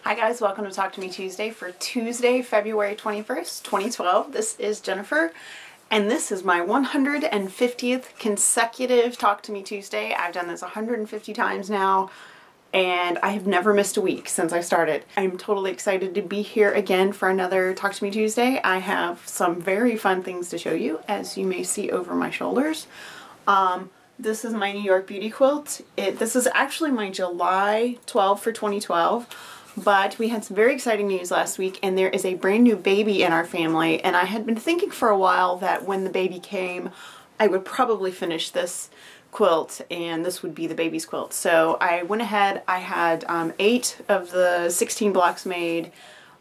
Hi guys, welcome to Talk to Me Tuesday for Tuesday, February 21st, 2012. This is Jennifer, and this is my 150th consecutive Talk to Me Tuesday. I've done this 150 times now, and I have never missed a week since I started. I'm totally excited to be here again for another Talk to Me Tuesday. I have some very fun things to show you, as you may see over my shoulders. This is my New York Beauty quilt. This is actually my July 12 for 2012. But we had some very exciting news last week, and there is a brand new baby in our family, and I had been thinking for a while that when the baby came, I would probably finish this quilt, and this would be the baby's quilt. So I went ahead, I had 8 of the 16 blocks made.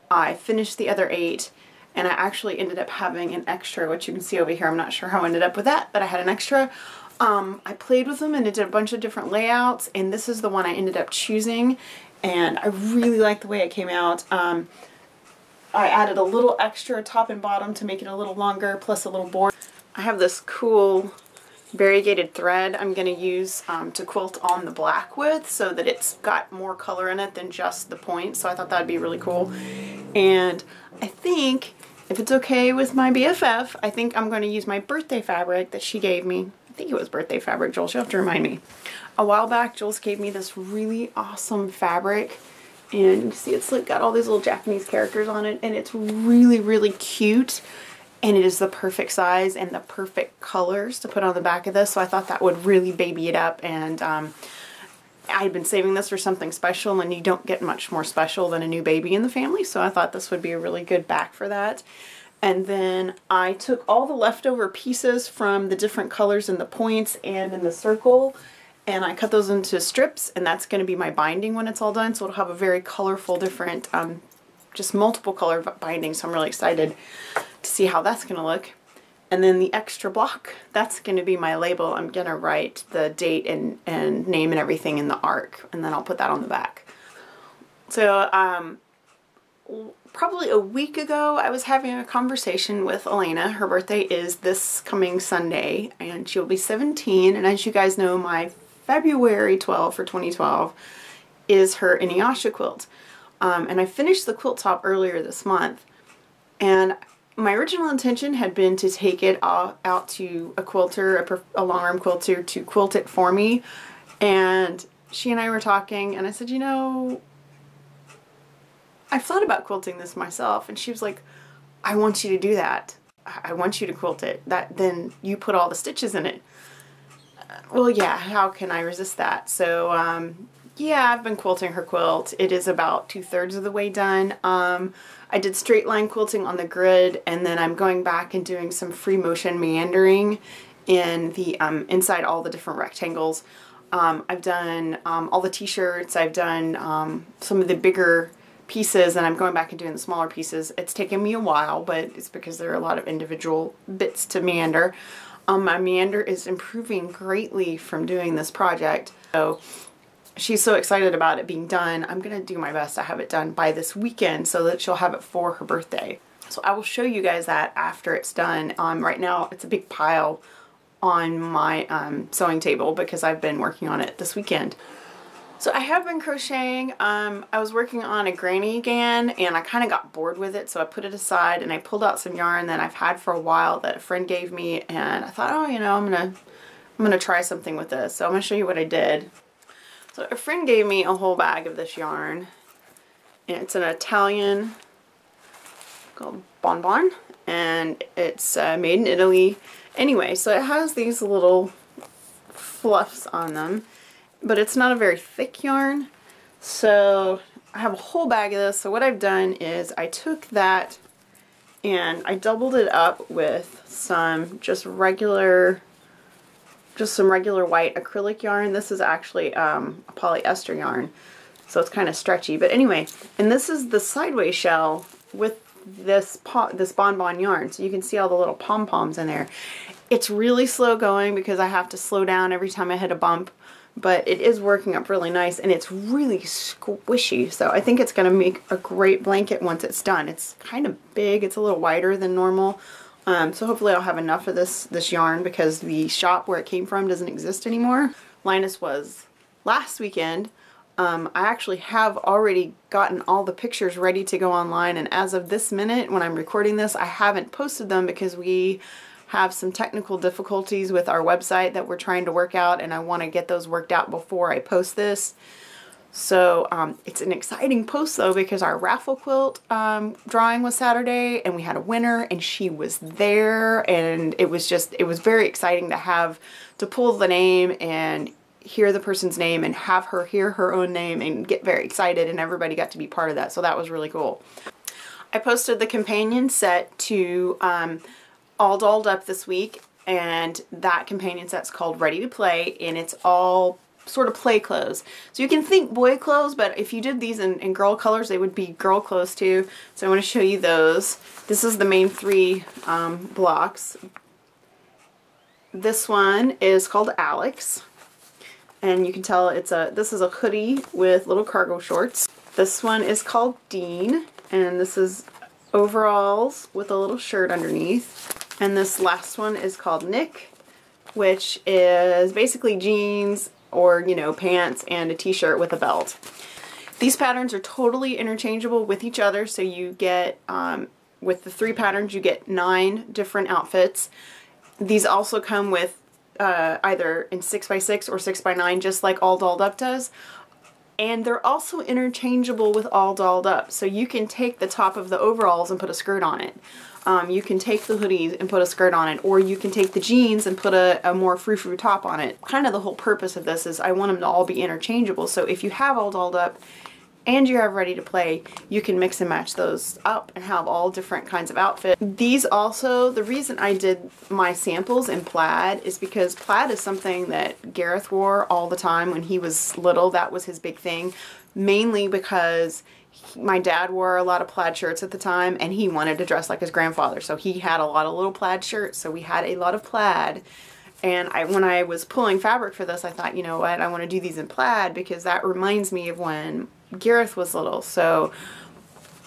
I finished the other 8, and I actually ended up having an extra, which you can see over here. I'm not sure how I ended up with that, but I had an extra. I played with them and it did a bunch of different layouts, and this is the one I ended up choosing. And I really like the way it came out. I added a little extra top and bottom to make it a little longer, plus a little board. I have this cool variegated thread I'm going to use to quilt on the black with, so that it's got more color in it than just the point. So I thought that would be really cool. And I think, if it's okay with my BFF, I think I'm going to use my birthday fabric that she gave me. I think it was birthday fabric, Jules. You'll have to remind me. A while back, Jules gave me this really awesome fabric, and you see it's like got all these little Japanese characters on it, and it's really, really cute, and it is the perfect size and the perfect colors to put on the back of this, so I thought that would really baby it up. And I'd been saving this for something special, and you don't get much more special than a new baby in the family, so I thought this would be a really good back for that. And then I took all the leftover pieces from the different colors in the points and in the circle, and I cut those into strips, and that's going to be my binding when it's all done. So it'll have a very colorful, different, just multiple color binding. So I'm really excited to see how that's going to look. And then the extra block, that's going to be my label. I'm going to write the date and name and everything in the arc, and then I'll put that on the back. So probably a week ago, I was having a conversation with Elena. Her birthday is this coming Sunday, and she'll be 17. And as you guys know, my February 12 for 2012 is her Inuyasha quilt. And I finished the quilt top earlier this month, and my original intention had been to take it out to a quilter, a long arm quilter, to quilt it for me. And she and I were talking, and I said, you know, I've thought about quilting this myself. And she was like, I want you to do that. I want you to quilt it. Then you put all the stitches in it. Well, yeah, how can I resist that? So, yeah, I've been quilting her quilt. It is about 2/3 of the way done. I did straight line quilting on the grid, and then I'm going back and doing some free motion meandering in the inside all the different rectangles. I've done all the t-shirts. I've done some of the bigger pieces, and I'm going back and doing the smaller pieces. It's taken me a while, but it's because there are a lot of individual bits to meander. My meander is improving greatly from doing this project. So she's so excited about it being done. I'm going to do my best to have it done by this weekend so that she'll have it for her birthday. So I will show you guys that after it's done. Right now it's a big pile on my sewing table because I've been working on it this weekend. So I have been crocheting. I was working on a granny again, and I kind of got bored with it, so I put it aside, and I pulled out some yarn that I've had for a while that a friend gave me, and I thought, oh, you know, I'm gonna try something with this. So I'm gonna show you what I did. So a friend gave me a whole bag of this yarn, and it's an Italian called Bonbon, and it's made in Italy. Anyway, so it has these little fluffs on them, but it's not a very thick yarn. So I have a whole bag of this. So what I've done is I took that and I doubled it up with some some regular white acrylic yarn. This is actually a polyester yarn, so it's kind of stretchy. But anyway, and this is the sideways shell with this Bonbon yarn. So you can see all the little pom-poms in there. It's really slow going because I have to slow down every time I hit a bump. But it is working up really nice, and it's really squishy, so I think it's going to make a great blanket once it's done. It's kind of big. It's a little wider than normal, so hopefully I'll have enough of this yarn because the shop where it came from doesn't exist anymore. Linus was last weekend I actually have already gotten all the pictures ready to go online, and as of this minute when I'm recording this, I haven't posted them because we have some technical difficulties with our website that we're trying to work out, and I want to get those worked out before I post this. So it's an exciting post though, because our raffle quilt drawing was Saturday and we had a winner and she was there, and it was very exciting to pull the name and hear the person's name and have her hear her own name and get very excited, and everybody got to be part of that. So that was really cool. I posted the companion set to All Dolled Up this week, and that companion set's called Ready to Play, and it's all sort of play clothes. So you can think boy clothes, but if you did these in girl colors, they would be girl clothes too. So I want to show you those. This is the main three blocks. This one is called Alex, and you can tell this is a hoodie with little cargo shorts. This one is called Dean, and this is overalls with a little shirt underneath. And this last one is called Nick, which is basically jeans or, you know, pants and a t-shirt with a belt. These patterns are totally interchangeable with each other, so you get, with the 3 patterns, you get 9 different outfits. These also come with either in 6x6 or 6x9, just like All Dolled Up does. And they're also interchangeable with All Dolled Up. So you can take the top of the overalls and put a skirt on it. You can take the hoodies and put a skirt on it, or you can take the jeans and put a more frou-frou top on it. Kind of the whole purpose of this is I want them to all be interchangeable. So if you have All Dolled Up and you have Ready to Play, you can mix and match those up and have all different kinds of outfits. These also, the reason I did my samples in plaid is because plaid is something that Gareth wore all the time when he was little. That was his big thing, mainly because my dad wore a lot of plaid shirts at the time and he wanted to dress like his grandfather. So he had a lot of little plaid shirts, so we had a lot of plaid. And when I was pulling fabric for this, I thought, you know what, I want to do these in plaid because that reminds me of when Gareth was little. So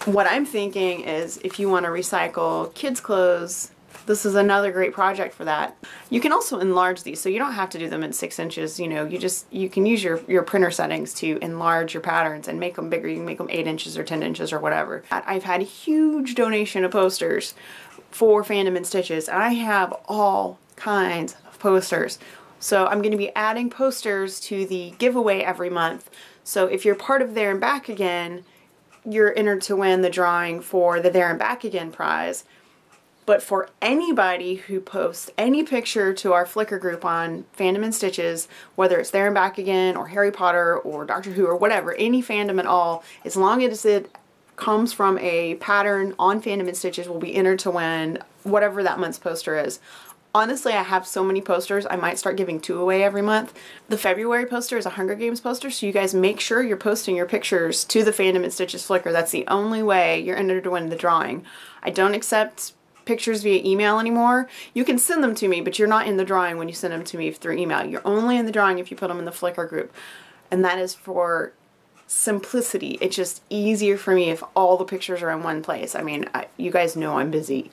what I'm thinking is if you want to recycle kids' clothes, this is another great project for that. You can also enlarge these, so you don't have to do them in 6 inches. You know, you can use your printer settings to enlarge your patterns and make them bigger. You can make them 8 inches or 10 inches or whatever. I've had a huge donation of posters for Fandom and Stitches, and I have all kinds of posters. So I'm going to be adding posters to the giveaway every month. So if you're part of There and Back Again, you're entered to win the drawing for the There and Back Again prize. But for anybody who posts any picture to our Flickr group on Fandom and Stitches, whether it's There and Back Again or Harry Potter or Doctor Who or whatever, any fandom at all, as long as it comes from a pattern on Fandom and Stitches, will be entered to win whatever that month's poster is. Honestly, I have so many posters, I might start giving 2 away every month. The February poster is a Hunger Games poster, so you guys make sure you're posting your pictures to the Fandom and Stitches Flickr. That's the only way you're entered to win the drawing. I don't accept pictures via email anymore. You can send them to me, but you're not in the drawing when you send them to me through email. You're only in the drawing if you put them in the Flickr group. And that is for simplicity. It's just easier for me if all the pictures are in one place. I mean, you guys know I'm busy,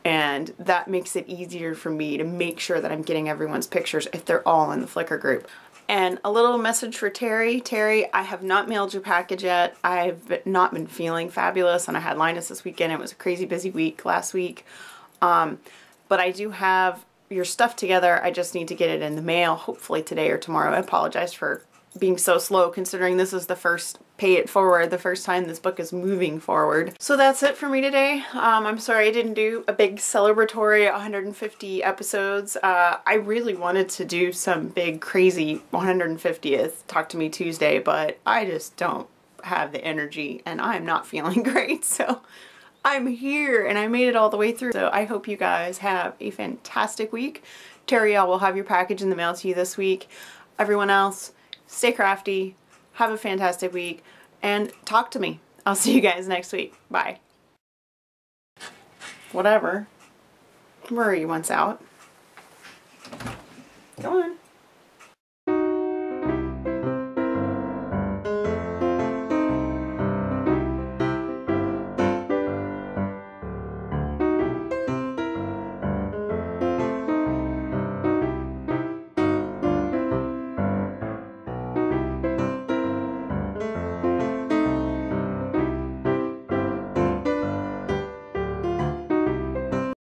and that makes it easier for me to make sure that I'm getting everyone's pictures if they're all in the Flickr group. And a little message for Terry. Terry, I have not mailed your package yet. I've not been feeling fabulous, and I had Linus this weekend. It was a crazy busy week last week. But I do have your stuff together. I just need to get it in the mail, hopefully today or tomorrow. I apologize for being so slow, considering this is the first pay it forward, the first time this book is moving forward. So that's it for me today. I'm sorry I didn't do a big celebratory 150 episodes. I really wanted to do some big crazy 150th Talk to Me Tuesday, but I just don't have the energy and I'm not feeling great. So I'm here and I made it all the way through. So I hope you guys have a fantastic week. Terry, I will have your package in the mail to you this week. Everyone else, stay crafty, have a fantastic week, and talk to me. I'll see you guys next week. Bye. Whatever. Murray wants out. Come on.